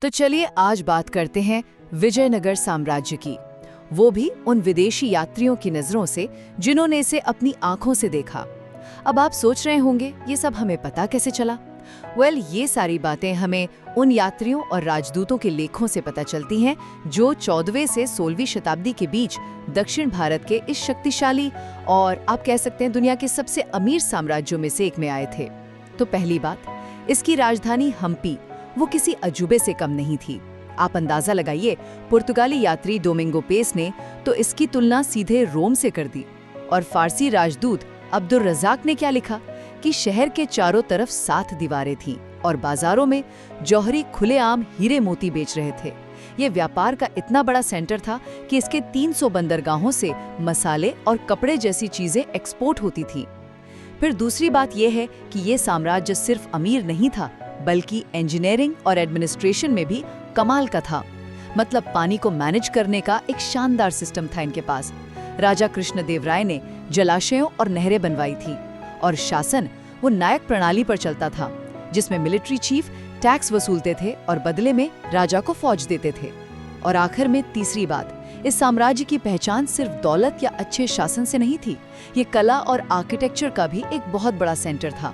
तो चलिए आज बात करते हैं विजयनगर साम्राज्य की, वो भी उन विदेशी यात्रियों की नजरों से जिन्होंने इसे अपनी आंखों से देखा। अब आप सोच रहे होंगे ये सब हमें पता कैसे चला? ये सारी बातें हमें उन यात्रियों और राजदूतों के लेखों से पता चलती हैं जो 14वीं से 16वीं शताब्दी के बीच दक्षिण भारत के इस शक्तिशाली और आप कह सकते हैं दुनिया के सबसे अमीर साम्राज्यों में से एक में आए थे। तो पहली बात, इसकी राजधानी हम्पी वो किसी अजूबे से कम नहीं थी। आप अंदाजा लगाइए, पुर्तगाली यात्री डोमिंगो पेस ने तो इसकी तुलना सीधे रोम से कर दी। और फारसी राजदूत अब्दुल रज़ाक ने क्या लिखा कि शहर के चारों तरफ 7 दीवारें थीं और बाजारों में जौहरी खुलेआम हीरे मोती बेच रहे थे। ये व्यापार का इतना बड़ा सेंटर था कि इसके 300 बंदरगाहों से मसाले और कपड़े जैसी चीजें एक्सपोर्ट होती थीं। फिर दूसरी बात यह है कि ये साम्राज्य सिर्फ अमीर नहीं था, बल्कि इंजीनियरिंग और एडमिनिस्ट्रेशन में भी कमाल का था। मतलब पानी को मैनेज करने का एक शानदार सिस्टम था इनके पास। राजा कृष्णदेवराय ने जलाशयों और नहरें बनवाई थी और शासन वो नायक प्रणाली पर चलता था, जिसमें मिलिट्री चीफ टैक्स वसूलते थे और बदले में राजा को फौज देते थे। और आखिर में तीसरी बात, इस साम्राज्य की पहचान सिर्फ दौलत या अच्छे शासन से नहीं थी, ये कला और आर्किटेक्चर का भी एक बहुत बड़ा सेंटर था।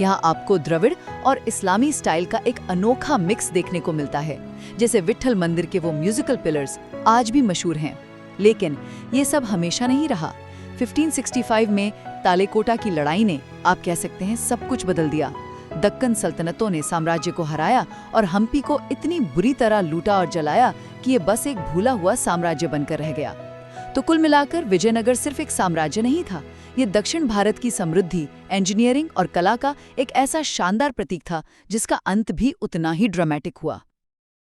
यहाँ आपको द्रविड़ और इस्लामी स्टाइल का एक अनोखा मिक्स देखने को मिलता है, जैसे विट्ठल मंदिर के वो म्यूजिकल पिलर्स आज भी मशहूर हैं। लेकिन ये सब हमेशा नहीं रहा। 1565 में तालेकोटा की लड़ाई ने आप कह सकते हैं सब कुछ बदल दिया। दक्कन सल्तनतों ने साम्राज्य को हराया और हम्पी को इतनी बुरी तरह लूटा और जलाया कि ये बस एक भूला हुआ साम्राज्य बनकर रह गया। तो कुल मिलाकर विजयनगर सिर्फ एक साम्राज्य नहीं था, ये दक्षिण भारत की समृद्धि, इंजीनियरिंग और कला का एक ऐसा शानदार प्रतीक था जिसका अंत भी उतना ही ड्रामेटिक हुआ।